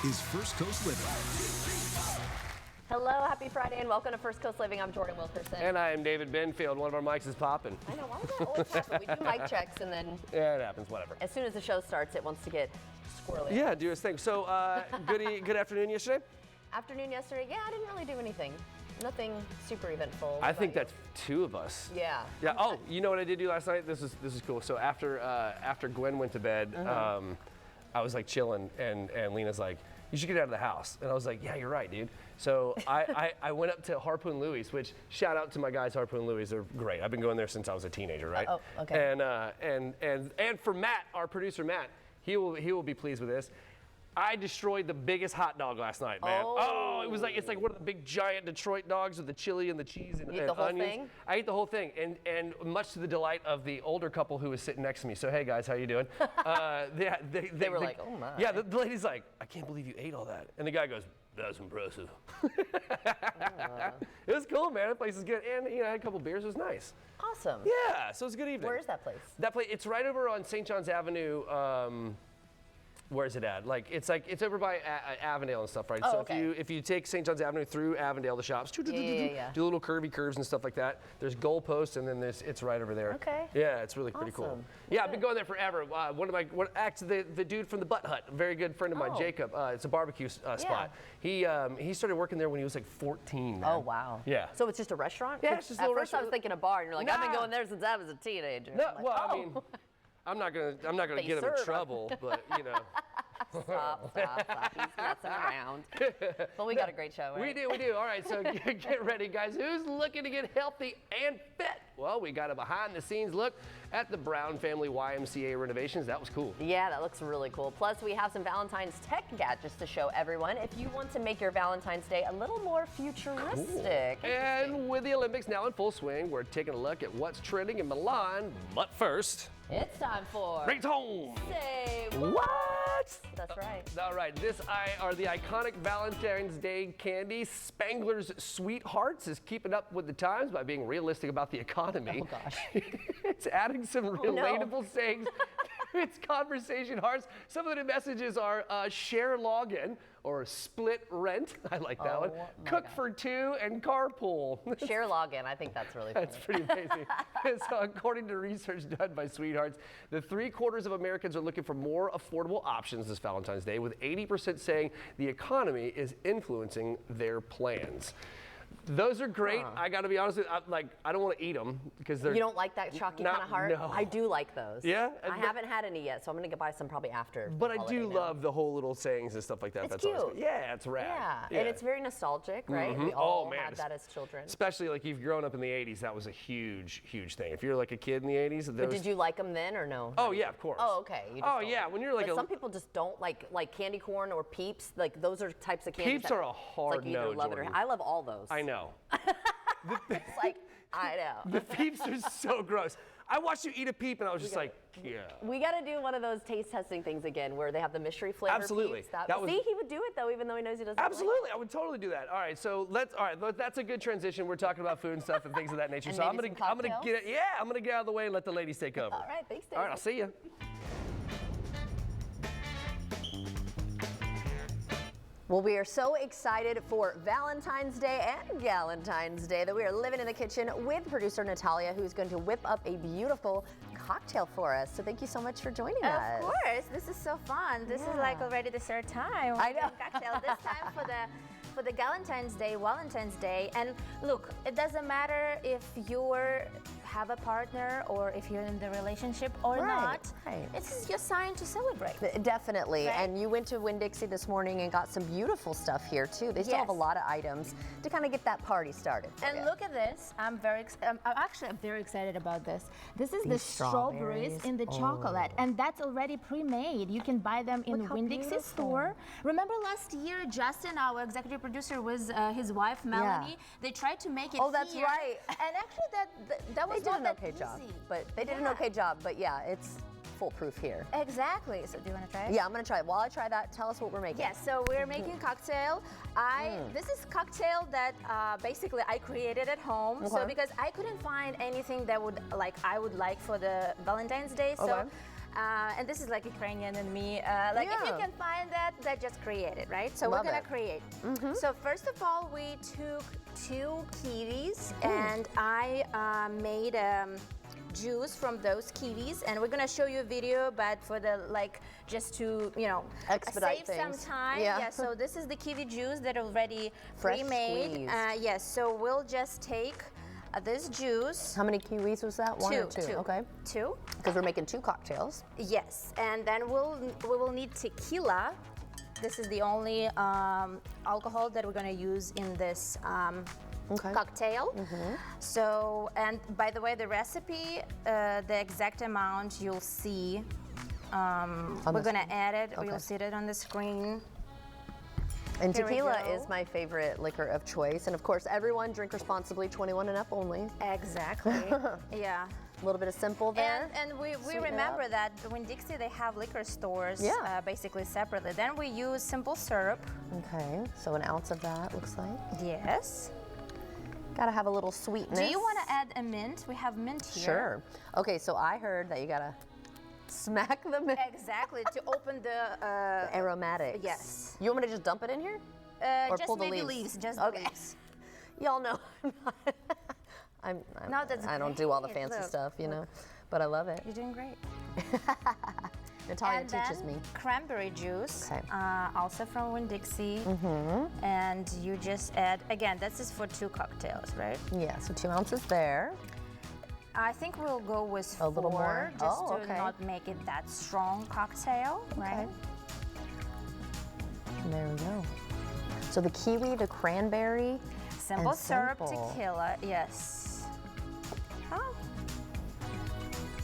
is First Coast Living. Hello, happy Friday, and welcome to First Coast Living. I'm Jordan Wilkerson. And I am David Benfield. One of our mics is popping. I know, why does that always happen? We do mic checks, and then Yeah, it happens, whatever. as soon as the show starts, it wants to get squirrely. Yeah, do its thing. So, good afternoon yesterday? Afternoon yesterday, yeah, I didn't really do anything. Nothing super eventful. I think What that's two of us. about you? Yeah. Yeah. Oh, you know what I did do last night? This is cool. So after Gwen went to bed, I was like chilling, and Lena's like, "You should get out of the house." And I was like, "Yeah, you're right, dude." So I went up to Harpoon Louie's, which shout out to my guys, Harpoon Louie's. They're great. I've been going there since I was a teenager, right? Oh, okay. And for Matt, our producer Matt, he will be pleased with this. I destroyed the biggest hot dog last night, man. Oh. It's like one of the big giant Detroit dogs with the chili and the cheese and, You ate and the whole onions. thing? I ate the whole thing, and much to the delight of the older couple who was sitting next to me. So hey guys, how you doing? They were like, "Oh, my." Yeah, the lady's like, "I can't believe you ate all that," and the guy goes, "That's impressive." It was cool, man. The place is good, and I had a couple beers. It was nice. Awesome. Yeah, so it was a good evening. Where is that place? That place, it's right over on St. John's Avenue. Where's it at? It's over by Avondale and stuff, right? Oh, so okay. if you take St. John's Avenue through Avondale, the shops, do little curvy curves and stuff like that. There's goalposts, and then it's right over there. Okay. Yeah, it's really pretty cool. Awesome. Yeah, I've been going there forever. The dude from the Butt Hut, a very good friend of mine, Oh. Jacob. It's a barbecue spot. He started working there when he was like 14. Man. Oh, wow. Yeah. So it's just a restaurant? Yeah, it's just a At little first I was restaurant. thinking a bar, and you're like, I've been Nah. going there since I was a teenager. No, I'm like, well, oh. I mean, I'm not gonna They get him in serve. trouble, but Stop. He's messing around. But we got a great show, right? We do. All right, so get ready, guys. Who's looking to get healthy and fit? Well, we got a behind-the-scenes look at the Brown family YMCA renovations. That was cool. Yeah, that looks really cool. Plus, we have some Valentine's tech gadgets to show everyone if you want to make your Valentine's Day a little more futuristic. And with the Olympics now in full swing, we're taking a look at what's trending in Milan. But first, It's time for bring it home. Say What? That's right. All right, this are the iconic Valentine's Day candy. Spangler's Sweethearts is keeping up with the times by being realistic about the economy. Oh, gosh. It's adding some no. relatable sayings to its conversation hearts. Some of the new messages are share login or split rent. I like that one. my Cook God. for two and carpool. Share login. I think that's really funny. That's pretty amazing. So according to research done by Sweethearts, the 3/4 of Americans are looking for more affordable options this Valentine's Day, with 80% saying the economy is influencing their plans. Those are great. I got to be honest with you, I don't want to eat them because they're. You don't like that chalky kind of heart? No. I do like those. Yeah? I haven't had any yet, so I'm going to buy some probably after. But the I holiday do now. love the whole little sayings and stuff like that. It's That's always cute. good. Yeah, it's rad. Yeah, and it's very nostalgic, right? We all man. had that as children. Especially like you've grown up in the 80s, that was a huge, huge thing. If you're like a kid in the 80s, But did you like them then or no? Oh yeah, of course. Oh, okay. You just Oh don't. yeah, when you're like But some people just don't like candy corn or Peeps. Like those are types of candy. Peeps are a hard like you either no, love it or Jordan. I love all those. I know. It's like I know. The Peeps are so gross. I watched you eat a Peep and I was just like, yeah. We got to do one of those taste testing things again where they have the mystery flavor. Absolutely. Peeps. That was- See, he would do it though, even though he knows he doesn't. Absolutely, I would totally do that. All right, so that's a good transition. We're talking about food and stuff and things of that nature. And So I'm maybe gonna some cocktails? get it. Yeah, I'm gonna get out of the way and let the ladies take over. All right, thanks, Dave. All right, I'll see you. Well, we are so excited for Valentine's Day and Galentine's Day that we are living in the kitchen with producer Natalia, who's going to whip up a beautiful cocktail for us. So thank you so much for joining us. Of course, this is so fun. This is Yeah. like already dessert time. I know. Cocktail this time for the Galentine's Day, Valentine's Day. And look, it doesn't matter if you're have a partner or if you're in the relationship or Right, not. right. It's your sign to celebrate. Definitely. Right. And you went to Winn-Dixie this morning and got some beautiful stuff here too. They still have a Yes. lot of items to kind of get that party started. for And you. look at this. I'm very excited about this. This is the These strawberries strawberries. in the chocolate, and that's already pre-made. You can buy them in Look how Winn-Dixie beautiful. store. Remember last year, Justin, our executive producer, with his wife Melanie. They tried to make it. Oh, that's here, right. And actually, that was They did not an that okay easy. job, but they did an Yeah. okay job. But yeah, it's foolproof here. Exactly. So do you want to try it? Yeah, I'm gonna try it. While I try that, tell us what we're making. Yes, so we're making cocktail. This is cocktail that basically I created at home. So Okay. because I couldn't find anything that I would like for the Valentine's Day, so Okay. And this is like Ukrainian in me. Like if you Yeah. can find that, that just created, right? So Love we're gonna it. create. So first of all, we took 2 kiwis and I made juice from those kiwis, and we're gonna show you a video, but for the like just to Expedite save some things. time. Yeah. So this is the kiwi juice that already Fresh pre-made. squeezed. Yes. So we'll just take this juice. How many kiwis was that? One or two? Okay. 2. Because we're making 2 cocktails. Yes, and then we will need tequila. This is the only alcohol that we're gonna use in this Okay. cocktail. So, and by the way, the recipe, the exact amount you'll see. We're the gonna add it. Okay. You'll see it on the screen. And Here we tequila go. is my favorite liquor of choice. And of course, everyone drink responsibly, 21 and up only. Exactly. Yeah. A little bit of simple there. And we Sweeten it remember up. that when Dixie they have liquor stores Yeah. basically separately. Then we use simple syrup. Okay, so an ounce of that looks like. Yes. Gotta have a little sweetness. Do you want to add a mint? We have mint here. Sure. Okay, so I heard that you gotta smack the Exactly, to open the aromatics. yes. You want me to just dump it in here? Or just pull the maybe leaves? just Okay. the leaves. Y'all know I'm No, that's I don't do all the great. fancy Look, stuff, you know, but I love it. You're doing great. Natalia And teaches then me. cranberry juice, Okay. also from Winn-Dixie. And you just add, again, this is for 2 cocktails, right? Yeah, so 2 ounces there. I think we'll go with A little 4, more? just Oh, to okay. not make it that strong cocktail, right? And there we go. So the kiwi, the cranberry, Simple and syrup, simple. tequila, yes. Oh,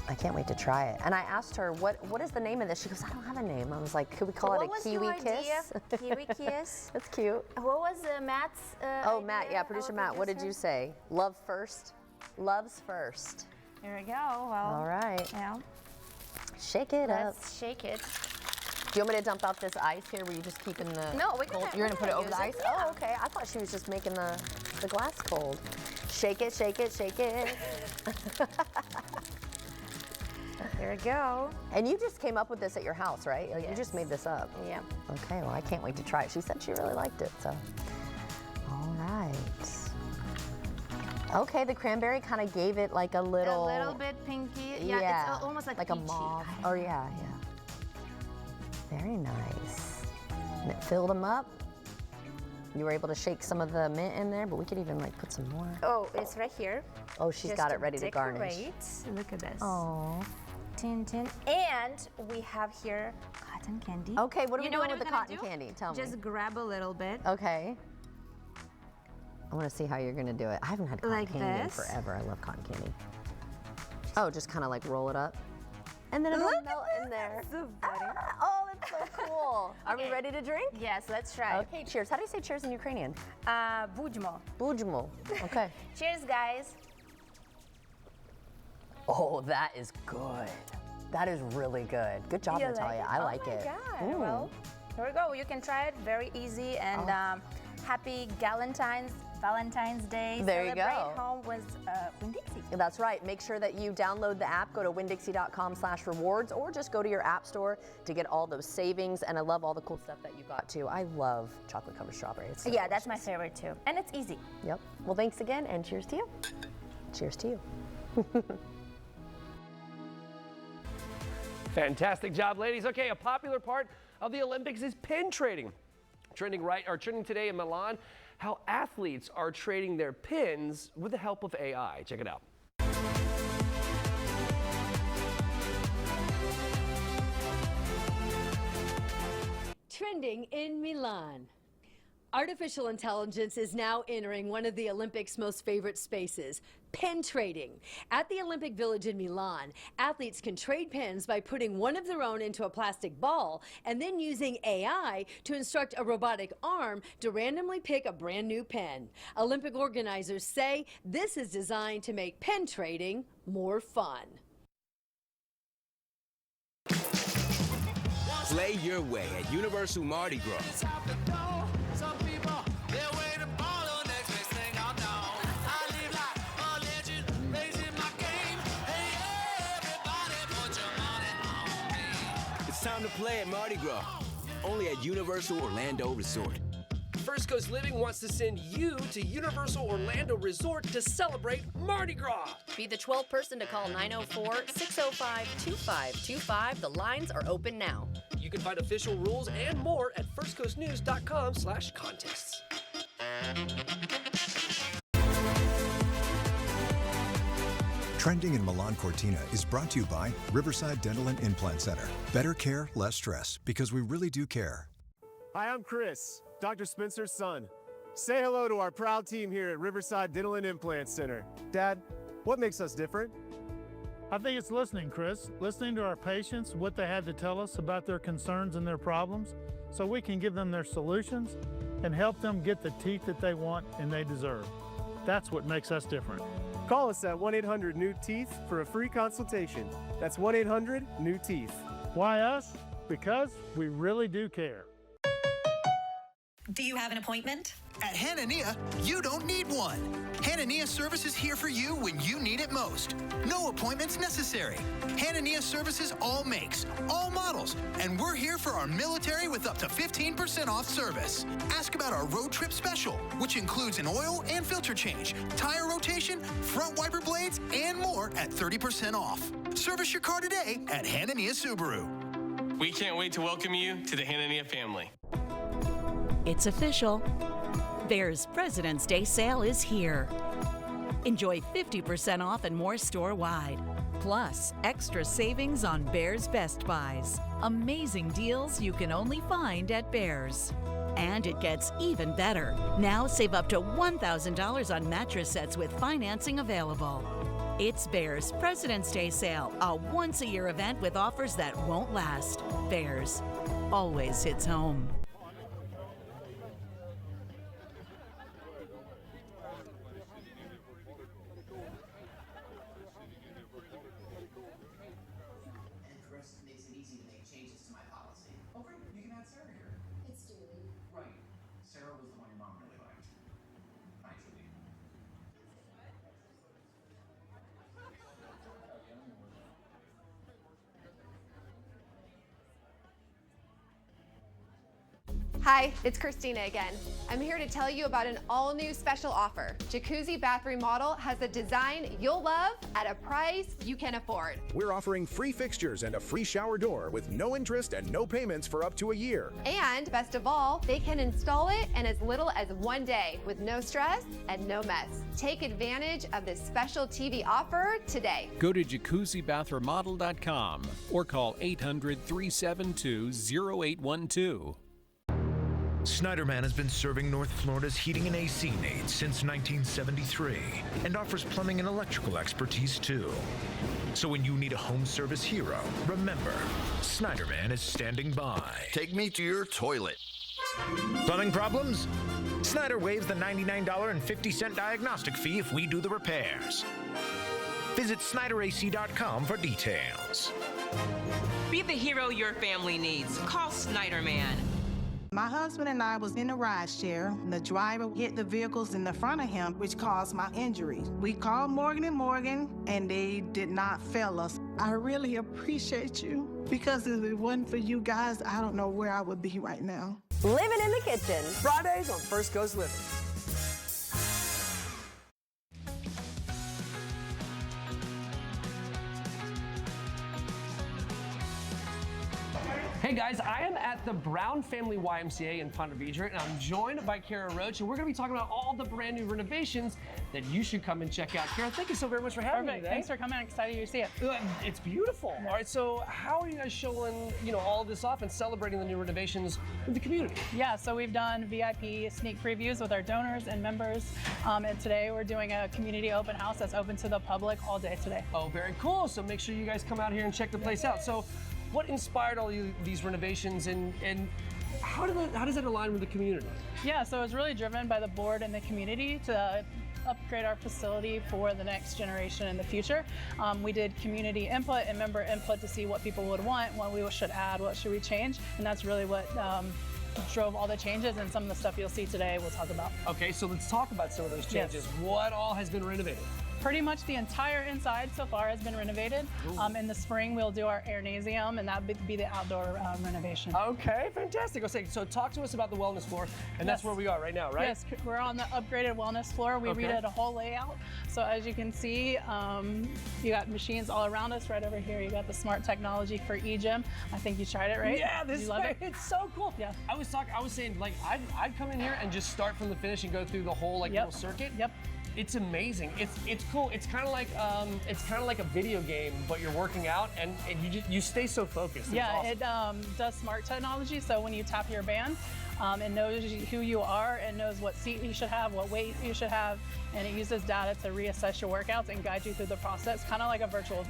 I can't wait to try it. And I asked her, what is the name of this? She goes, I don't have a name. I was like, could we call what it a was kiwi your kiss? idea? Kiwi kiss. That's cute. What was Matt's Oh, Matt, idea? yeah, producer Our Matt, what did you producer? say? Love first? Loves first. Here we go. Well, All right. yeah. Shake it up. Let's shake it. Do you want me to dump out this ice here? Were you just keeping the No, we're cold? gonna- You're we're gonna put it gonna over the use ice? it, yeah. Oh, okay. I thought she was just making the glass cold. Shake it, shake it, shake it. Here we go. And you just came up with this at your house, right? Like, You just Yes. made this up. Yeah. Okay, well, I can't wait to try it. She said she really liked it, so. All right. Okay, the cranberry kind of gave it like a little. A little bit pinky. Yeah, it's almost like a peachy. mauve. Oh yeah, yeah. Very nice. And it filled them up. You were able to shake some of the mint in there, but we could even like put some more. Oh, it's right here. Oh, she's Just got it ready to garnish. decorate. Look at this. Oh. Tin, tin. And we have here cotton candy. Okay, what are we know doing what with the we're gonna cotton do? candy? Tell me. Just grab a little bit. Okay. I want to see how you're gonna do it. I haven't had cotton Like candy this? in forever. I love cotton candy. Oh, just kind of like roll it up. And then it'll Look at melt in this, there. that's so funny. Ah, oh, that's so cool. Are we Okay. ready to drink? Yes, let's try. Okay, cheers. How do you say cheers in Ukrainian? Budźmo. Budźmo. Okay. Cheers, guys. Oh, that is good. That is really good. Good job, You like Natalia. it? I like Oh it. my God. Well, here we go. You can try it. Very easy. And happy Valentine's Day. There you Celebrate go. home with Winn-Dixie. That's right. Make sure that you download the app, go to windixie.com/rewards, or just go to your app store to get all those savings. And I love all the cool stuff that you got too. I love chocolate covered strawberry. It's so Yeah, that's my delicious. favorite too. And it's easy. Yep. Well, thanks again, and cheers to you. Cheers to you. Fantastic job, ladies. Okay, a popular part of the Olympics is pin trading. Trending today in Milan, how athletes are trading their pins with the help of AI. Check it out. Trending in Milan. Artificial intelligence is now entering one of the Olympics' most favorite spaces, pin trading. At the Olympic Village in Milan, athletes can trade pins by putting one of their own into a plastic ball and then using AI to instruct a robotic arm to randomly pick a brand new pin. Olympic organizers say this is designed to make pin trading more fun. Play your way at Universal Mardi Gras. play at Mardi Gras. Only at Universal Orlando Resort. First Coast Living wants to send you to Universal Orlando Resort to celebrate Mardi Gras. Be the 12th person to call 904-605-2525. The lines are open now. You can find official rules and more at firstcoastnews.com/contests. Trending in Milan Cortina is brought to you by Riverside Dental and Implant Center. Better care, less stress, because we really do care. Hi, I'm Chris, Dr. Spencer's son. Say hello to our proud team here at Riverside Dental and Implant Center. Dad, what makes us different? I think it's listening, Chris. Listening to our patients, what they had to tell us about their concerns and their problems, so we can give them their solutions and help them get the teeth that they want and they deserve. That's what makes us different. Call us at 1-800-NEW-TEETH for a free consultation. That's 1-800-NEW-TEETH. Why us? Because we really do care. Do you have an appointment? At Hanania, you don't need one. Hanania Service is here for you when you need it most. No appointments necessary. Hanania services all makes, all models, and we're here for our military with up to 15% off service. Ask about our road trip special, which includes an oil and filter change, tire rotation, front wiper blades, and more at 30% off. Service your car today at Hanania Subaru. We can't wait to welcome you to the Hanania family. It's official. Bears President's Day sale is here. Enjoy 50% off and more store-wide. Plus, extra savings on Bears Best Buys. Amazing deals you can only find at Bears. And it gets even better. Now save up to $1,000 on mattress sets with financing available. It's Bears President's Day sale, a once-a-year event with offers that won't last. Bears always hits home. Hi, it's Christina again. I'm here to tell you about an all-new special offer. Jacuzzi Bath Remodel has a design you'll love at a price you can afford. We're offering free fixtures and a free shower door with no interest and no payments for up to a year. And best of all, they can install it in as little as 1 day with no stress and no mess. Take advantage of this special TV offer today. Go to jacuzzibathremodel.com or call 800-372-0812. Snyderman has been serving North Florida's heating and AC needs since 1973 and offers plumbing and electrical expertise too. So when you need a home service hero, remember, Snyderman is standing by. Take me to your toilet. Plumbing problems? Snyder waives the $99.50 diagnostic fee if we do the repairs. Visit SnyderAC.com for details. Be the hero your family needs. Call Snyderman. My husband and I was in a ride share. The driver hit the vehicles in the front of him, which caused my injuries. We called Morgan & Morgan, and they did not fail us. I really appreciate you, because if it wasn't for you guys, I don't know where I would be right now. Living in the Kitchen. Fridays on First Coast Living. Hey guys, I am at the Brown Family YMCA in Ponte Vedra, and I'm joined by Kara Roach, and we're going to be talking about all the brand new renovations that you should come and check out. Kara, thank you so very much for having me today. Thanks for coming. I'm excited to see it. It's beautiful. Yeah. All right, so how are you guys showing, all of this off and celebrating the new renovations with the community? Yeah, so we've done VIP sneak previews with our donors and members, and today we're doing a community open house that's open to the public all day today. Oh, very cool. So make sure you guys come out here and check the place out. So what inspired all these renovations, and how does that align with the community? Yeah, so it's really driven by the board and the community to upgrade our facility for the next generation in the future. We did community input and member input to see what people would want, what we should add, what should we change, and that's really what drove all the changes, and some of the stuff you'll see today we'll talk about. Okay, so let's talk about some of those changes. Yes. What all has been renovated? Pretty much the entire inside so far has been renovated. In the spring, we'll do our Airnasium, and that would be the outdoor renovation. Okay, fantastic. So talk to us about the wellness floor, and that's where we are right now, right? Yes, we're on the upgraded wellness floor. We redid a whole layout. So as you can see, you got machines all around us. Right over here, you got the smart technology for eGym. I think you tried it, right? Yeah, you love it? It's so cool. Yeah. I was saying, like, I'd come in here and just start from the finish and go through the whole little circuit. Yep. It's amazing. It's cool. It's kind of like a video game, but you're working out and you stay so focused. It's awesome. It does smart technology. So when you tap your band, it knows who you are and knows what seat you should have, what weight you should have, and it uses data to reassess your workouts and guide you through the process, kind of like a personal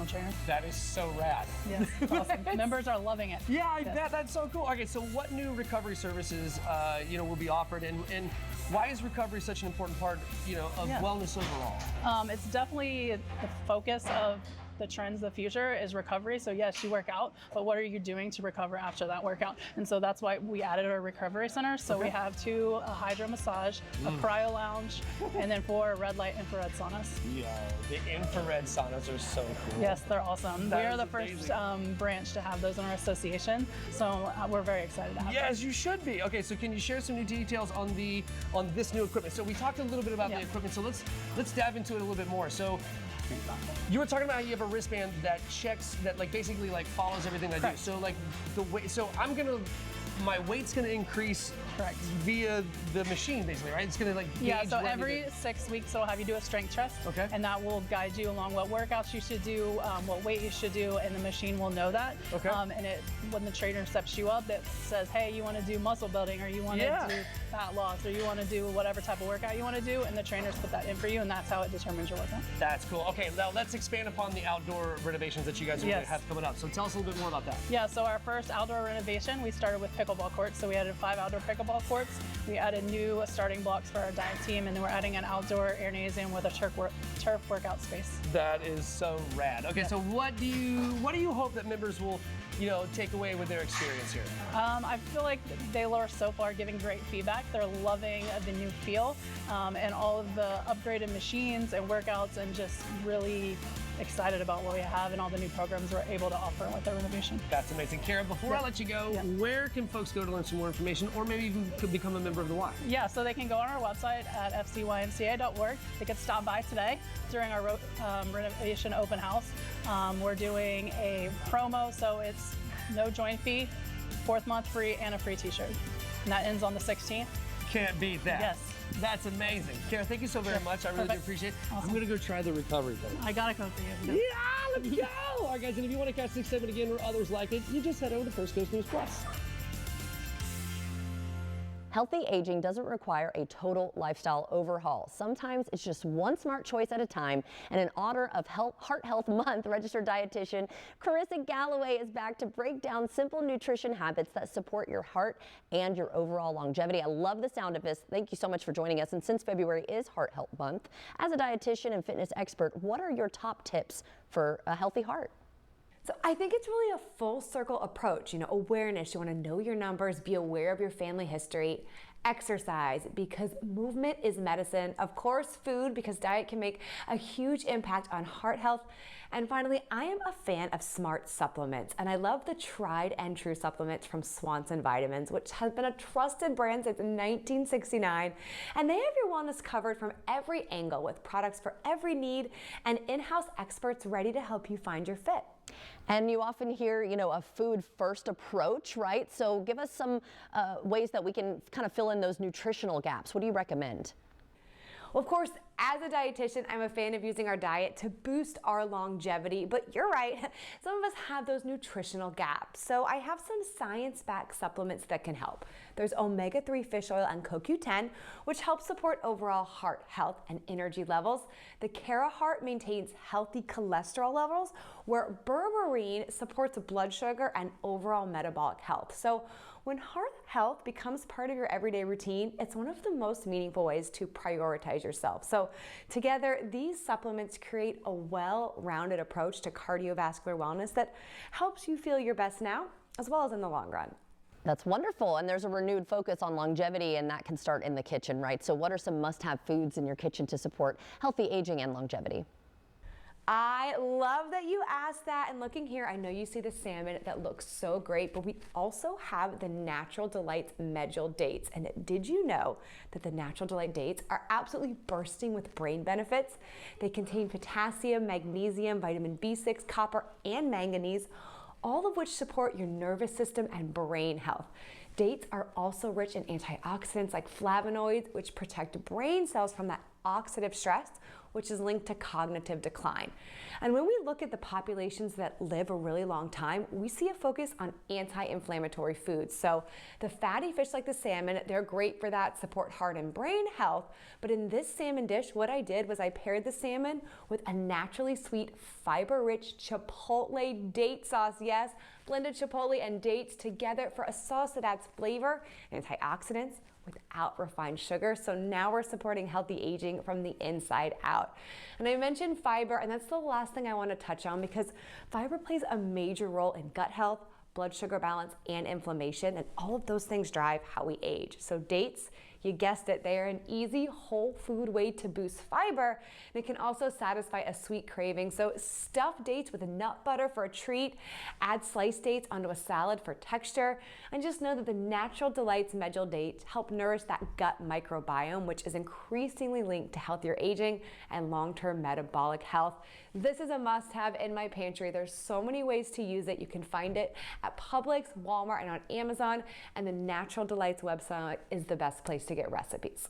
trainer. That is so rad. Yes, it's awesome. Members are loving it. Yeah, I bet. That's so cool. Okay, so what new recovery services will be offered, and why is recovery such an important part of wellness overall? It's definitely the focus of the trends of the future is recovery. So yes, you work out, but what are you doing to recover after that workout? And so that's why we added our recovery center. So we have 2, a hydro massage, a cryo lounge, and then 4 red light infrared saunas. Yo, the infrared saunas are so cool. Yes, they're awesome. We are the first branch to have those in our association. So we're very excited to have Yes, them. you should be. Okay, so can you share some new details on this new equipment? So we talked a little bit about the equipment, so let's dive into it a little bit more. So you were talking about how you have a wristband that checks, that basically follows everything I do. So the way, so my weight's gonna increase via the machine, basically, right? It's gonna gauge so every 6 weeks it'll have you do a strength test. Okay. And that will guide you along what workouts you should do, what weight you should do, and the machine will know that. Okay. And when the trainer steps you up, it says, hey, you wanna do muscle building, or you wanna do fat loss, or you wanna do whatever type of workout you wanna do, and the trainers put that in for you, and that's how it determines your workout. That's cool. Okay, now let's expand upon the outdoor renovations that you guys are going to have coming up. So tell us a little bit more about that. Yeah, so our first outdoor renovation, we started with pickleball courts. So we added 5 outdoor pickleball courts. We added new starting blocks for our diet team, and then we're adding an outdoor Airnasium with a turf workout space. That is so rad. Okay, so what do you hope that members will take away with their experience here? I feel like they are so far giving great feedback. They're loving the new feel and all of the upgraded machines and workouts, and just really excited about what we have and all the new programs we're able to offer with our renovation. That's amazing. Kara, before I let you go, where can folks go to learn some more information, or maybe even could become a member of the Y? Yeah, so they can go on our website at fcymca.org. They can stop by today during our renovation open house. We're doing a promo, so it's no join fee, 4th month free, and a free t-shirt. And that ends on the 16th. Can't beat that. Yes. That's amazing. Kara, thank you so very much. I really do appreciate it. Awesome. I'm going to go try the recovery thing. I got a code for you. Yeah, let's go. All right, guys, and if you want to catch 6-7 again or others like it, you just head over to First Coast News Plus. Healthy aging doesn't require a total lifestyle overhaul. Sometimes it's just one smart choice at a time. And in honor of Heart Health Month, registered dietitian Carissa Galloway is back to break down simple nutrition habits that support your heart and your overall longevity. I love the sound of this. Thank you so much for joining us. And since February is Heart Health Month, as a dietitian and fitness expert, what are your top tips for a healthy heart? So I think it's really a full circle approach, awareness. You want to know your numbers, be aware of your family history, exercise, because movement is medicine. Of course, food, because diet can make a huge impact on heart health. And finally, I am a fan of smart supplements, and I love the tried and true supplements from Swanson Vitamins, which has been a trusted brand since 1969. And they have your wellness covered from every angle, with products for every need and in-house experts ready to help you find your fit. And you often hear, a food first approach, right? So give us some ways that we can kind of fill in those nutritional gaps. What do you recommend? Well, of course, as a dietitian, I'm a fan of using our diet to boost our longevity, but you're right, some of us have those nutritional gaps. So I have some science-backed supplements that can help. There's omega-3 fish oil and CoQ10, which helps support overall heart health and energy levels. The Cara Heart maintains healthy cholesterol levels, where berberine supports blood sugar and overall metabolic health. So when heart health becomes part of your everyday routine, it's one of the most meaningful ways to prioritize yourself. So together, these supplements create a well-rounded approach to cardiovascular wellness that helps you feel your best now, as well as in the long run. That's wonderful. And there's a renewed focus on longevity, and that can start in the kitchen, right? So what are some must-have foods in your kitchen to support healthy aging and longevity? I love that you asked that. And looking here, I know you see the salmon that looks so great, but we also have the Natural Delights medjool dates. And did you know that the Natural Delight dates are absolutely bursting with brain benefits? They contain potassium, magnesium, vitamin B6, copper, and manganese, all of which support your nervous system and brain health. Dates are also rich in antioxidants like flavonoids, which protect brain cells from that oxidative stress, which is linked to cognitive decline. And when we look at the populations that live a really long time, we see a focus on anti-inflammatory foods. So the fatty fish like the salmon, they're great for that, support heart and brain health. But in this salmon dish, what I did was I paired the salmon with a naturally sweet, fiber-rich chipotle date sauce. Yes, blended chipotle and dates together for a sauce that adds flavor, antioxidants, without refined sugar. So now we're supporting healthy aging from the inside out. And I mentioned fiber, and that's the last thing I want to touch on, because fiber plays a major role in gut health, blood sugar balance, and inflammation, and all of those things drive how we age. So dates, you guessed it, they are an easy whole food way to boost fiber, and it can also satisfy a sweet craving. So stuff dates with nut butter for a treat, add sliced dates onto a salad for texture, and just know that the Natural Delights medjool dates help nourish that gut microbiome, which is increasingly linked to healthier aging and long-term metabolic health. This is a must-have in my pantry. There's so many ways to use it. You can find it at Publix, Walmart, and on Amazon, and the Natural Delights website is the best place to get recipes.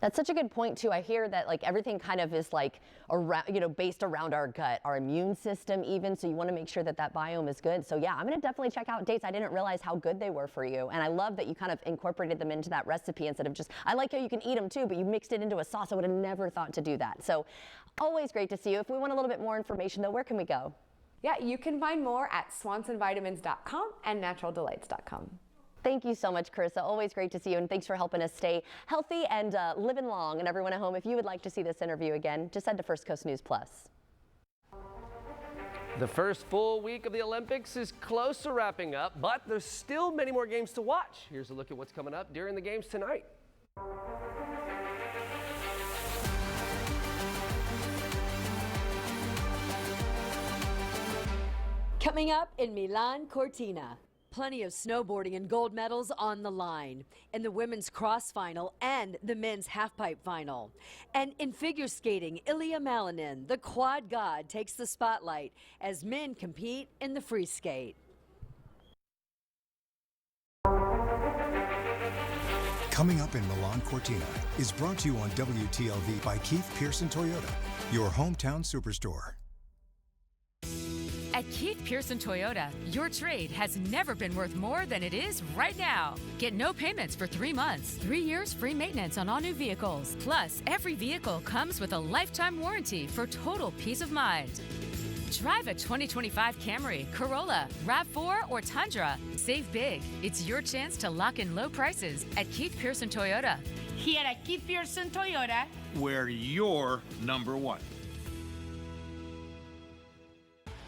That's such a good point too. I hear that like everything kind of is like around, based around our gut, our immune system even. So you want to make sure that that biome is good. So yeah, I'm going to definitely check out dates. I didn't realize how good they were for you. And I love that you kind of incorporated them into that recipe instead of just, I like how you can eat them too, but you mixed it into a sauce. I would have never thought to do that. So always great to see you. If we want a little bit more information though, where can we go? Yeah, you can find more at swansonvitamins.com and naturaldelights.com. Thank you so much, Carissa. Always great to see you, and thanks for helping us stay healthy and living long. And everyone at home, if you would like to see this interview again, just head to First Coast News Plus. The first full week of the Olympics is close to wrapping up, but there's still many more games to watch. Here's a look at what's coming up during the games tonight. Coming up in Milan Cortina. Plenty of snowboarding and gold medals on the line in the women's cross final and the men's halfpipe final. And in figure skating, Ilya Malinin, the quad god, takes the spotlight as men compete in the free skate. Coming up in Milan Cortina is brought to you on WTLV by Keith Pearson Toyota, your hometown superstore. At Keith Pearson Toyota, your trade has never been worth more than it is right now. Get no payments for 3 months, 3 years free maintenance on all new vehicles. Plus, every vehicle comes with a lifetime warranty for total peace of mind. Drive a 2025 Camry, Corolla, RAV4, or Tundra. Save big. It's your chance to lock in low prices at Keith Pearson Toyota. Here at Keith Pearson Toyota, where you're number one.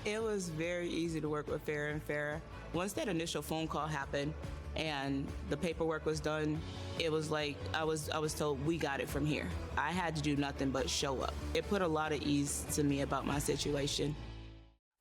It was very easy to work with Farrah and Farrah. Once that initial phone call happened and the paperwork was done, it was like I was told, we got it from here. I had to do nothing but show up. It put a lot of ease to me about my situation.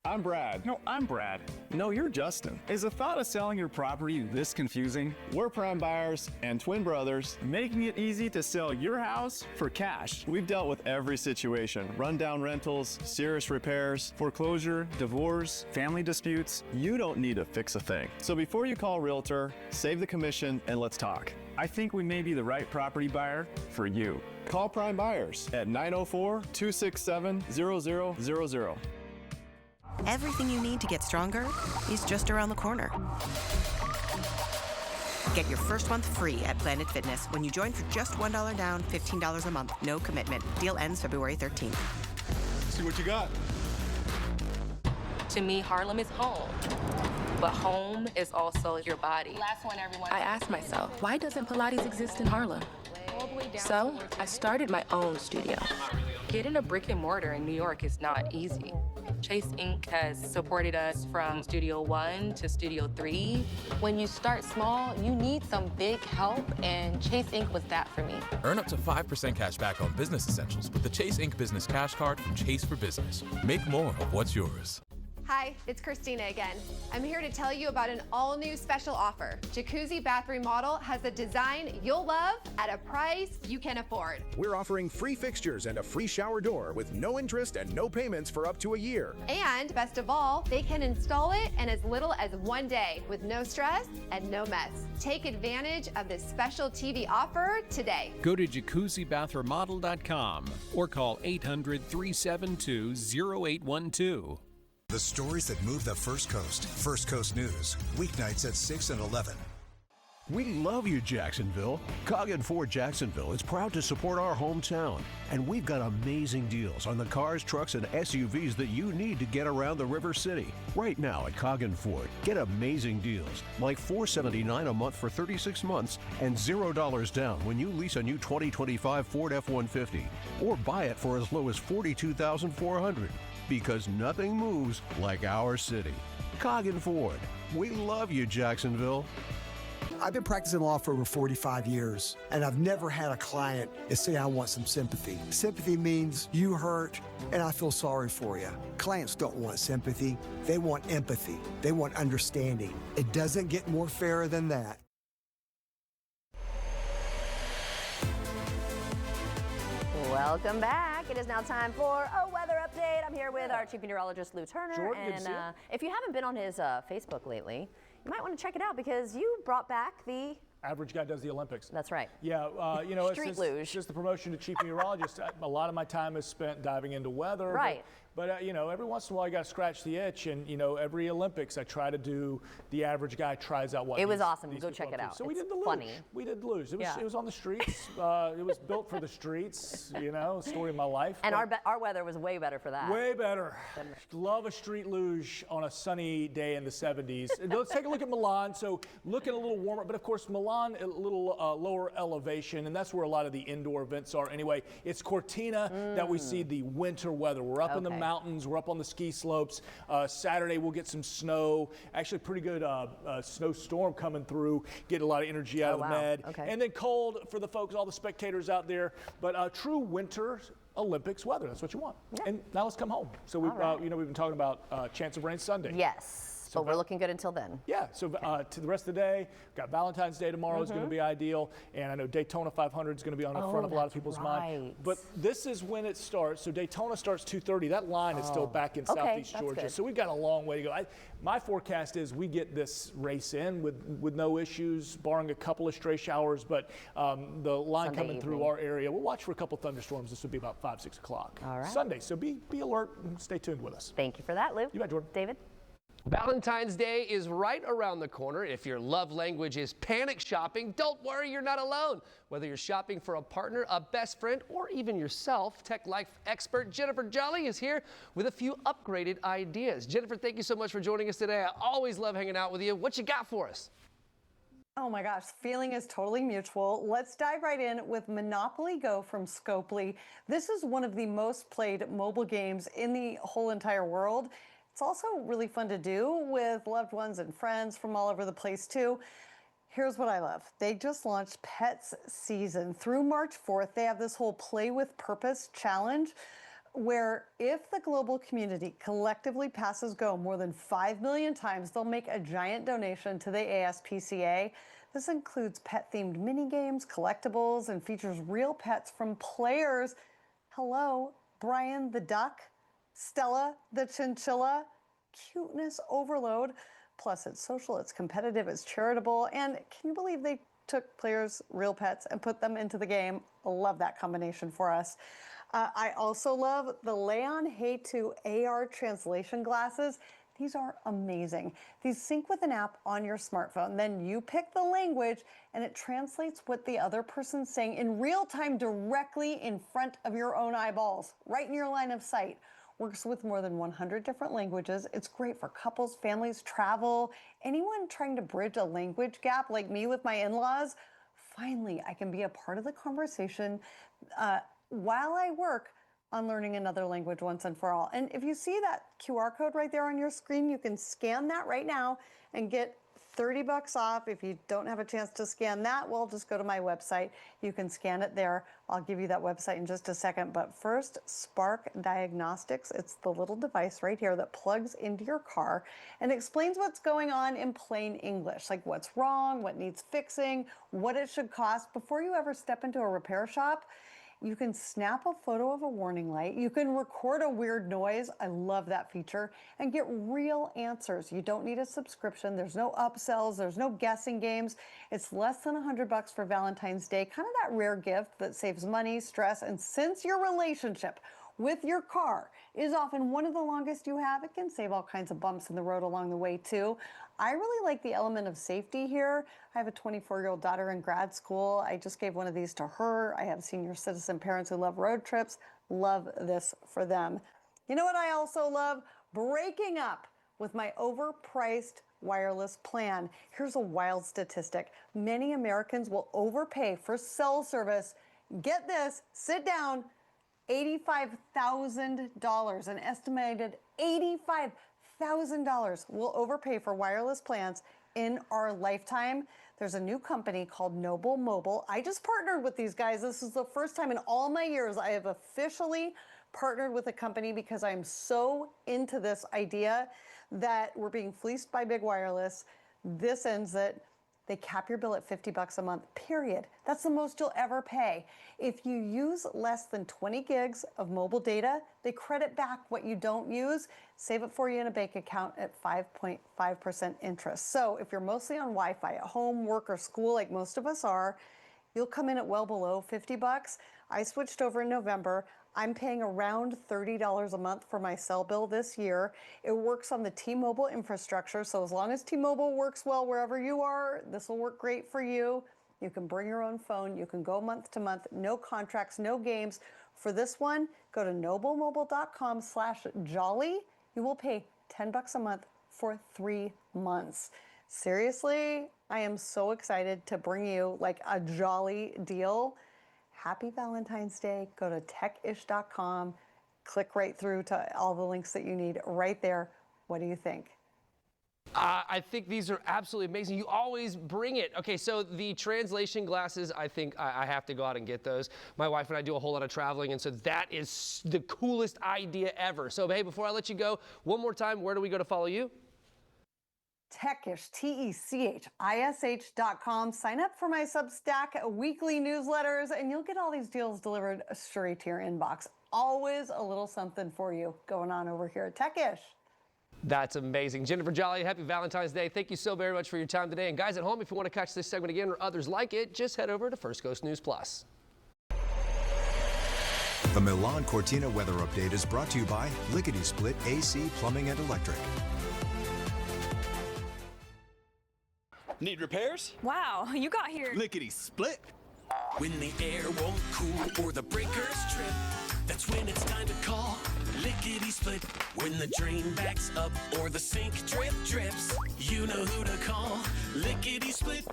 I'm Brad. No, I'm Brad. No, you're Justin. Is the thought of selling your property this confusing? We're Prime Buyers and twin brothers, making it easy to sell your house for cash. We've dealt with every situation: rundown rentals, serious repairs, foreclosure, divorce, family disputes. You don't need to fix a thing. So before you call a realtor, save the commission and let's talk. I think we may be the right property buyer for you. Call Prime Buyers at 904-267-0000. Everything you need to get stronger is just around the corner. Get your first month free at Planet Fitness when you join for just $1 down, $15 a month. No commitment. Deal ends February 13th. See what you got. To me, Harlem is home. But home is also your body. Last one, everyone. I asked myself, why doesn't Pilates exist in Harlem? So I started my own studio. Getting a brick and mortar in New York is not easy. Chase Inc. has supported us from Studio 1 to Studio 3. When you start small, you need some big help, and Chase Inc. was that for me. Earn up to 5% cash back on business essentials with the Chase Inc. Business Cash Card from Chase for Business. Make more of what's yours. Hi, it's Christina again. I'm here to tell you about an all-new special offer. Jacuzzi Bath Remodel has a design you'll love at a price you can afford. We're offering free fixtures and a free shower door with no interest and no payments for up to a year. And best of all, they can install it in as little as 1 day with no stress and no mess. Take advantage of this special TV offer today. Go to jacuzzibathremodel.com or call 800-372-0812. The stories that move the First Coast. First Coast News, weeknights at 6 and 11. We love you, Jacksonville. Coggin Ford Jacksonville is proud to support our hometown, and we've got amazing deals on the cars, trucks, and SUVs that you need to get around the River City. Right now at Coggin Ford, get amazing deals like $479 a month for 36 months and $0 down when you lease a new 2025 Ford F-150, or buy it for as low as $42,400. Because nothing moves like our city. Coggin Ford. We love you, Jacksonville. I've been practicing law for over 45 years, and I've never had a client that say, I want some sympathy. Sympathy means you hurt, and I feel sorry for you. Clients don't want sympathy. They want empathy. They want understanding. It doesn't get more fair than that. Welcome back. It is now time for a weather update. I'm here with our chief meteorologist, Lou Turner. Jordan, good to see you. If you haven't been on his Facebook lately, you might want to check it out because you brought back the Average Guy Does the Olympics. That's right. Yeah, you know, Street it's luge. just the promotion to chief meteorologist. A lot of my time is spent diving into weather. Right. But you know, every once in a while, you got to scratch the itch. And you know, every Olympics, I try to do the average guy tries out what. It was awesome. Go check it out. So we It's did the luge. funny. We did the luge. It was, Yeah. it was on the streets. It was built for the streets. You know, story of my life. And But our weather was way better for that. way better. Love a street luge on a sunny day in the 70s. And let's take a look at Milan. So looking a little warmer, but of course Milan a little lower elevation, and that's where a lot of the indoor events are. Anyway, it's Cortina that we see the winter weather. We're up in the mountains. We're up on the ski slopes. Saturday we'll get some snow. Actually, pretty good snowstorm coming through. Get a lot of energy out of the Med. Okay. And then cold for the folks, all the spectators out there. But true winter Olympics weather. That's what you want. Yeah. And now let's come home. So we've, All right. you know, we've been talking about chance of rain Sunday. Yes. But we're looking good until then. Yeah, so to the rest of the day, got Valentine's Day tomorrow is going to be ideal, and I know Daytona 500 is going to be on the front of a lot of people's mind. But this is when it starts. So Daytona starts 2:30. That line is still back in Southeast that's Georgia, good. so we've got a long way to go. My forecast is we get this race in with no issues, barring a couple of stray showers. But the line Sunday coming through evening. our area, we'll watch for a couple thunderstorms. This will be about 5, 6 o'clock All right. Sunday. So be alert and stay tuned with us. Thank you for that, Lou. You bet, Jordan. David? Valentine's Day is right around the corner. If your love language is panic shopping, don't worry, you're not alone. Whether you're shopping for a partner, a best friend, or even yourself, Tech Life expert Jennifer Jolly is here with a few upgraded ideas. Jennifer, thank you so much for joining us today. I always love hanging out with you. What you got for us? Oh my gosh, feeling is totally mutual. Let's dive right in with Monopoly Go from Scopely. This is one of the most played mobile games in the whole entire world. It's also really fun to do with loved ones and friends from all over the place too. Here's what I love. They just launched Pets Season. Through March 4th, they have this whole Play with Purpose challenge where if the global community collectively passes Go more than 5 million times, they'll make a giant donation to the ASPCA. This includes pet-themed mini games, collectibles, and features real pets from players. Hello, Brian the duck, Stella the chinchilla, cuteness overload. Plus it's social, it's competitive, it's charitable, and can you believe they took players' real pets and put them into the game? I love that combination for us. I also love the Leon Hey 2 AR translation glasses. These are amazing. These sync with an app on your smartphone. Then you pick the language and it translates what the other person's saying in real time directly in front of your own eyeballs, right in your line of sight. Works with more than 100 different languages. It's great for couples, families, travel, anyone trying to bridge a language gap like me with my in-laws. Finally, I can be a part of the conversation while I work on learning another language once and for all. And if you see that QR code right there on your screen, you can scan that right now and get $30 off. If you don't have a chance to scan that, well, just go to my website. You can scan it there. I'll give you that website in just a second. But first, Spark Diagnostics. It's the little device right here that plugs into your car and explains what's going on in plain English, like what's wrong, what needs fixing, what it should cost before you ever step into a repair shop. You can snap a photo of a warning light. You can record a weird noise. I love that feature. And get real answers. You don't need a subscription. There's no upsells. There's no guessing games. It's less than $100 for Valentine's Day. Kind of that rare gift that saves money, stress, and since your relationship with your car is often one of the longest you have, it can save all kinds of bumps in the road along the way too. I really like the element of safety here. I have a 24-year-old daughter in grad school. I just gave one of these to her. I have senior citizen parents who love road trips. Love this for them. You know what I also love? Breaking up with my overpriced wireless plan. Here's a wild statistic. Many Americans will overpay for cell service. Get this, sit down, $85,000, an estimated $85,000 will overpay for wireless plans in our lifetime. There's a new company called Noble Mobile. I just partnered with these guys. This is the first time in all my years I have officially partnered with a company because I'm so into this idea that we're being fleeced by big wireless. This ends it. They cap your bill at $50 a month, period. That's the most you'll ever pay. If you use less than 20 gigs of mobile data, they credit back what you don't use, save it for you in a bank account at 5.5% interest. So if you're mostly on Wi-Fi at home, work, or school, like most of us are, you'll come in at well below $50. I switched over in November. I'm paying around $30 a month for my cell bill this year. It works on the T-Mobile infrastructure, so as long as T-Mobile works well wherever you are, this will work great for you. You can bring your own phone. You can go month to month. No contracts, no games. For this one, go to noblemobile.com/jolly. You will pay $10 a month for 3 months. Seriously, I am so excited to bring you like a jolly deal. Happy Valentine's Day. Go to techish.com. Click right through to all the links that you need right there. What do you think? I think these are absolutely amazing. You always bring it. Okay, so the translation glasses, I think I have to go out and get those. My wife and I do a whole lot of traveling, and so that is the coolest idea ever. So, hey, before I let you go, one more time, where do we go to follow you? Techish, techish.com. Sign up for my Substack weekly newsletters, and you'll get all these deals delivered straight to your inbox. Always a little something for you going on over here at Techish. That's amazing. Jennifer Jolly, happy Valentine's Day. Thank you so very much for your time today. And guys at home, if you want to catch this segment again or others like it, just head over to First Coast News Plus. The Milan Cortina weather update is brought to you by Lickety Split AC Plumbing and Electric. Need repairs? Wow, you got here. Lickety split. When the air won't cool or the breakers trip, that's when it's time to call Lickety Split. When the drain backs up or the sink drips, you know who to call. Lickety Split.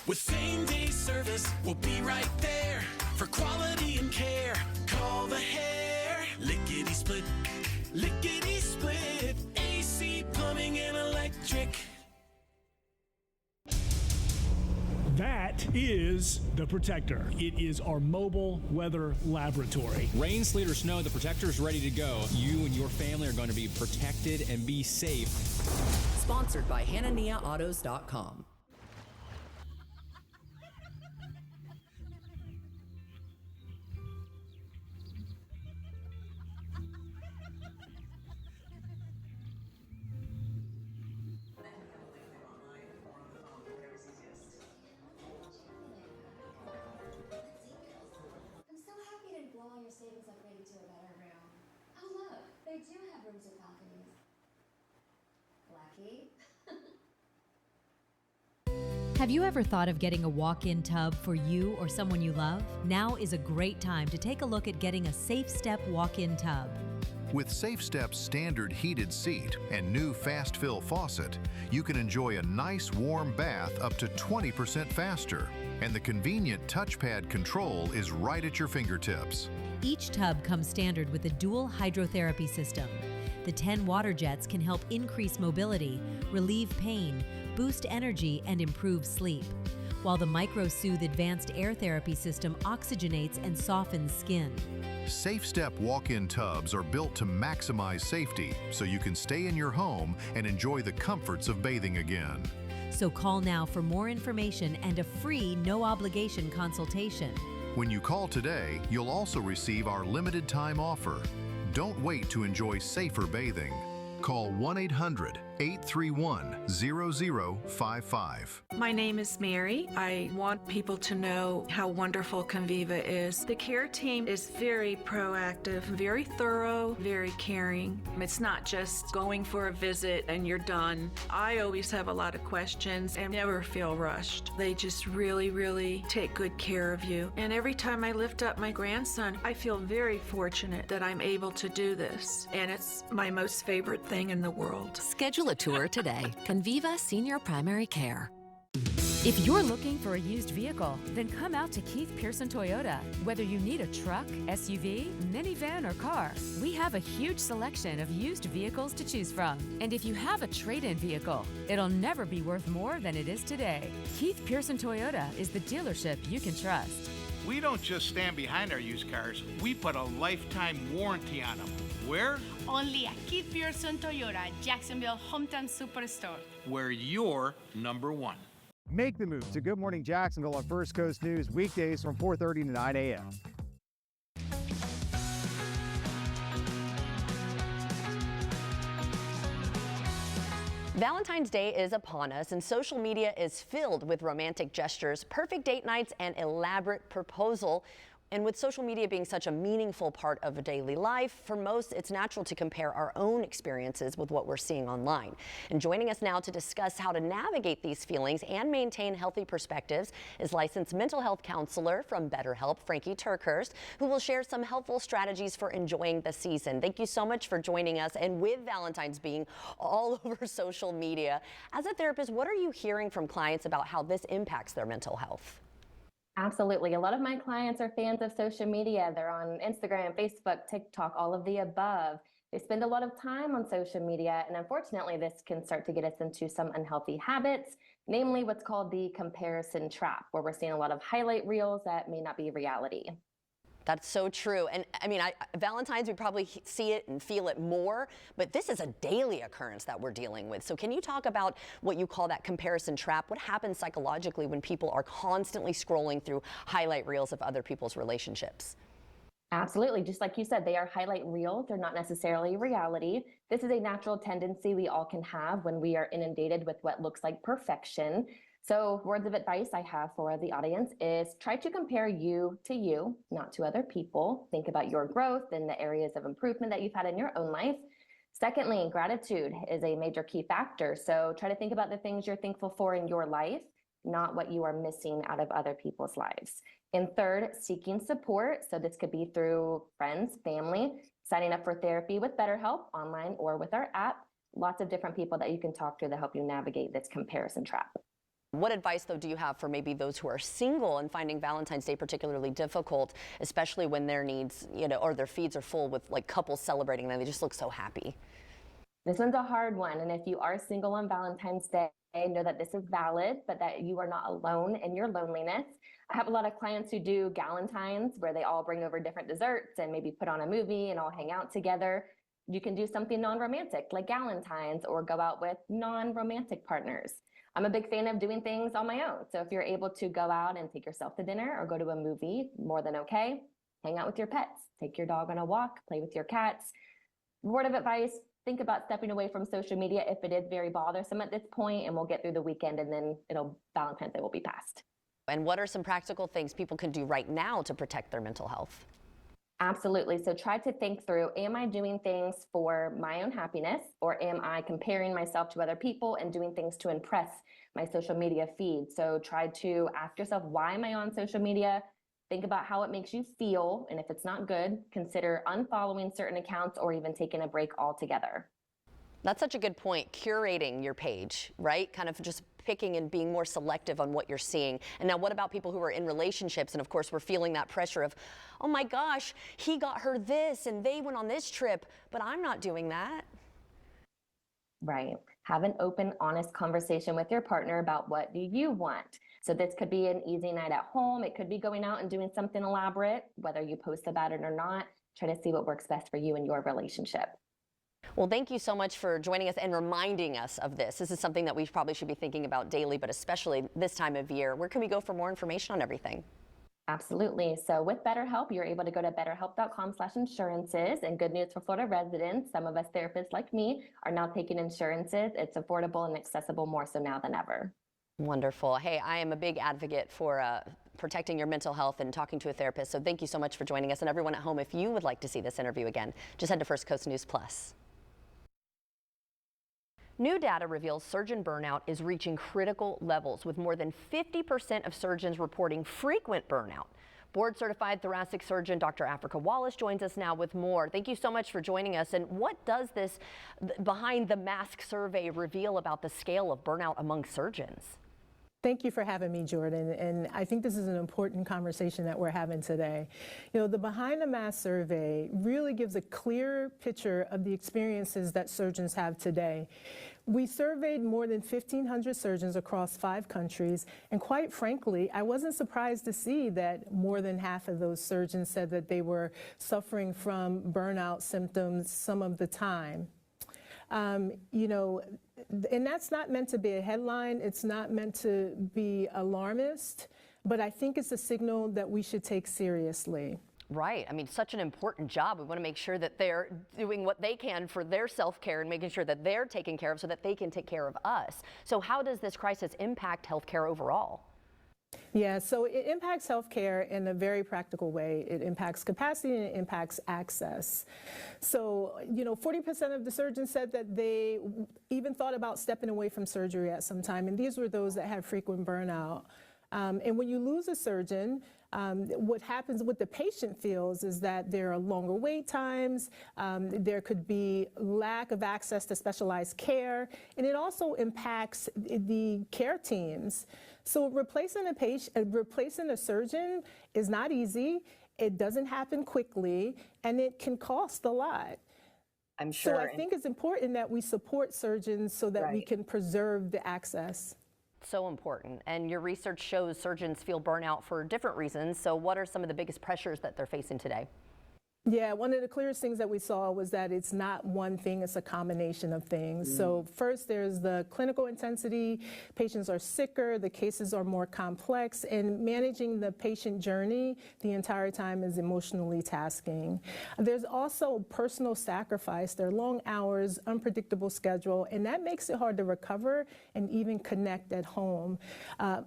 With same-day service, we'll be right there for quality and care. Call the hair. Lickety Split. Lickety Split. AC Plumbing and Electric. That is the Protector. It is our mobile weather laboratory. Rain, sleet, or snow, the Protector is ready to go. You and your family are going to be protected and be safe. Sponsored by HananiahAutos.com. Savings upgraded to a better room. Oh look, they do have rooms with balconies. Blackie? Have you ever thought of getting a walk-in tub for you or someone you love? Now is a great time to take a look at getting a Safe Step walk-in tub. With Safe Step's standard heated seat and new fast fill faucet, you can enjoy a nice warm bath up to 20% faster. And the convenient touchpad control is right at your fingertips. Each tub comes standard with a dual hydrotherapy system. The 10 water jets can help increase mobility, relieve pain, boost energy, and improve sleep, while the MicroSoothe advanced air therapy system oxygenates and softens skin. SafeStep walk-in tubs are built to maximize safety so you can stay in your home and enjoy the comforts of bathing again. So call now for more information and a free no-obligation consultation. When you call today, you'll also receive our limited time offer. Don't wait to enjoy safer bathing. Call 1-800-831-0055. My name is Mary. I want people to know how wonderful Conviva is. The care team is very proactive, very thorough, very caring. It's not just going for a visit and you're done. I always have a lot of questions and never feel rushed. They just really, really take good care of you. And every time I lift up my grandson, I feel very fortunate that I'm able to do this. And it's my most favorite thing in the world. Schedule a tour today. Conviva Senior Primary Care. If you're looking for a used vehicle, then come out to Keith Pearson Toyota. Whether you need a truck, SUV, minivan, or car, we have a huge selection of used vehicles to choose from. And if you have a trade-in vehicle, it'll never be worth more than it is today. Keith Pearson Toyota is the dealership you can trust. We don't just stand behind our used cars, we put a lifetime warranty on them. Where? Only at Keith Pearson Toyota, Jacksonville Hometown Superstore. Where you're number one. Make the move to Good Morning Jacksonville on First Coast News weekdays from 4:30 to 9 a.m. Valentine's Day is upon us, and social media is filled with romantic gestures, perfect date nights, and elaborate proposal. And with social media being such a meaningful part of daily life, for most, it's natural to compare our own experiences with what we're seeing online. And joining us now to discuss how to navigate these feelings and maintain healthy perspectives is licensed mental health counselor from BetterHelp, Frankie Turkhurst, who will share some helpful strategies for enjoying the season. Thank you so much for joining us. And with Valentine's being all over social media, as a therapist, what are you hearing from clients about how this impacts their mental health? Absolutely. A lot of my clients are fans of social media. They're on Instagram, Facebook, TikTok, all of the above. They spend a lot of time on social media, and unfortunately, this can start to get us into some unhealthy habits, namely what's called the comparison trap, where we're seeing a lot of highlight reels that may not be reality. That's so true. And I mean, Valentine's, we probably see it and feel it more, but this is a daily occurrence that we're dealing with. So can you talk about what you call that comparison trap? What happens psychologically when people are constantly scrolling through highlight reels of other people's relationships? Absolutely. Just like you said, they are highlight reels. They're not necessarily reality. This is a natural tendency we all can have when we are inundated with what looks like perfection. So words of advice I have for the audience is try to compare you to you, not to other people. Think about your growth and the areas of improvement that you've had in your own life. Secondly, gratitude is a major key factor. So try to think about the things you're thankful for in your life, not what you are missing out of other people's lives. And third, seeking support. So this could be through friends, family, signing up for therapy with BetterHelp online or with our app. Lots of different people that you can talk to help you navigate this comparison trap. What advice, though, do you have for maybe those who are single and finding Valentine's Day particularly difficult, especially when their needs, or their feeds are full with like couples celebrating and they just look so happy? This one's a hard one. And if you are single on Valentine's Day, know that this is valid, but that you are not alone in your loneliness. I have a lot of clients who do Galentines, where they all bring over different desserts and maybe put on a movie and all hang out together. You can do something non-romantic like Galentines, or go out with non-romantic partners. I'm a big fan of doing things on my own. So if you're able to go out and take yourself to dinner or go to a movie, more than okay. Hang out with your pets, take your dog on a walk, play with your cats. Word of advice, think about stepping away from social media if it is very bothersome at this point, and we'll get through the weekend and then Valentine's Day will be past. And what are some practical things people can do right now to protect their mental health? Absolutely. So try to think through, am I doing things for my own happiness, or am I comparing myself to other people and doing things to impress my social media feed? So try to ask yourself, why am I on social media? Think about how it makes you feel. And if it's not good, consider unfollowing certain accounts or even taking a break altogether. That's such a good point, curating your page, right? Kind of just picking and being more selective on what you're seeing. And now what about people who are in relationships and of course we're feeling that pressure of, oh my gosh, he got her this and they went on this trip, but I'm not doing that. Right. Have an open, honest conversation with your partner about what do you want. So this could be an easy night at home. It could be going out and doing something elaborate, whether you post about it or not. Try to see what works best for you and your relationship. Well, thank you so much for joining us and reminding us of this. This is something that we probably should be thinking about daily, but especially this time of year. Where can we go for more information on everything? Absolutely. So with BetterHelp, you're able to go to betterhelp.com/insurances. And good news for Florida residents, some of us therapists like me are now taking insurances. It's affordable and accessible more so now than ever. Wonderful. Hey, I am a big advocate for protecting your mental health and talking to a therapist. So thank you so much for joining us. And everyone at home, if you would like to see this interview again, just head to First Coast News Plus. New data reveals surgeon burnout is reaching critical levels, with more than 50% of surgeons reporting frequent burnout. Board-certified thoracic surgeon Dr. Africa Wallace joins us now with more. Thank you so much for joining us. And what does this behind the mask survey reveal about the scale of burnout among surgeons? Thank you for having me, Jordan. And I think this is an important conversation that we're having today. You know, the Behind the Mask survey really gives a clear picture of the experiences that surgeons have today. We surveyed more than 1,500 surgeons across 5 countries, and quite frankly, I wasn't surprised to see that more than half of those surgeons said that they were suffering from burnout symptoms some of the time. You know, and that's not meant to be a headline. It's not meant to be alarmist, but I think it's a signal that we should take seriously. Right. I mean, such an important job. We want to make sure that they're doing what they can for their self-care and making sure that they're taken care of so that they can take care of us. So how does this crisis impact healthcare overall? Yeah, so it impacts healthcare in a very practical way. It impacts capacity and it impacts access. So, you know, 40% of the surgeons said that they even thought about stepping away from surgery at some time, and these were those that had frequent burnout. And when you lose a surgeon, what happens, what the patient feels is that there are longer wait times, there could be lack of access to specialized care, and it also impacts the care teams. So replacing a surgeon is not easy, it doesn't happen quickly, and it can cost a lot. I'm sure. So I think it's important that we support surgeons so that we can preserve the access. So important. And your research shows surgeons feel burnout for different reasons. So what are some of the biggest pressures that they're facing today? Yeah, one of the clearest things that we saw was that it's not one thing, it's a combination of things. So first there's the clinical intensity. Patients are sicker, the cases are more complex, and managing the patient journey the entire time is emotionally tasking. There's also personal sacrifice. There are long hours, unpredictable schedule, and that makes it hard to recover and even connect at home.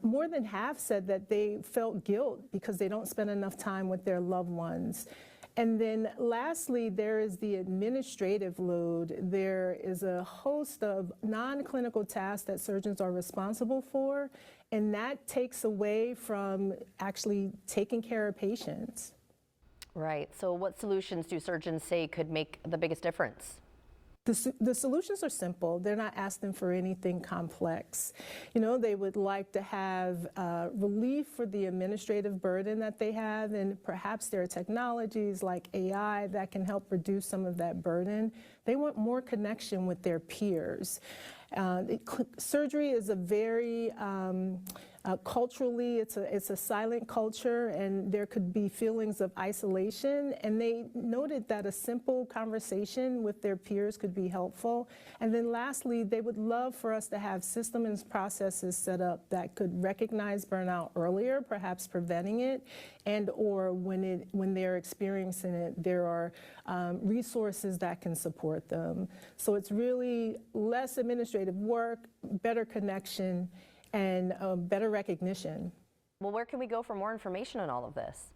More than half said that they felt guilt because they don't spend enough time with their loved ones. And then lastly, there is the administrative load. There is a host of non-clinical tasks that surgeons are responsible for, and that takes away from actually taking care of patients. Right. So what solutions do surgeons say could make the biggest difference? The solutions are simple. They're not asking for anything complex. You know, they would like to have relief for the administrative burden that they have, and perhaps there are technologies like AI that can help reduce some of that burden. They want more connection with their peers. Surgery is a very culturally, it's a silent culture, and there could be feelings of isolation, and they noted that a simple conversation with their peers could be helpful. And then lastly, they would love for us to have systems and processes set up that could recognize burnout earlier, perhaps preventing it, and or when they're experiencing it, there are resources that can support them. So it's really less administrative work, better connection, and better recognition. Well, where can we go for more information on all of this?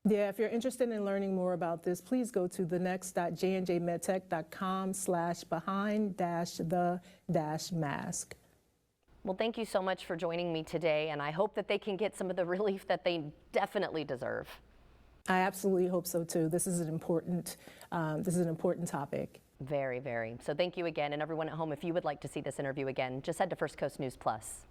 Yeah, if you're interested in learning more about this, please go to thenext.jnjmedtech.com/behind-the-mask. Well, thank you so much for joining me today, and I hope that they can get some of the relief that they definitely deserve. I absolutely hope so too. This is an important topic. Very, very. So thank you again. And everyone at home, if you would like to see this interview again, just head to First Coast News Plus.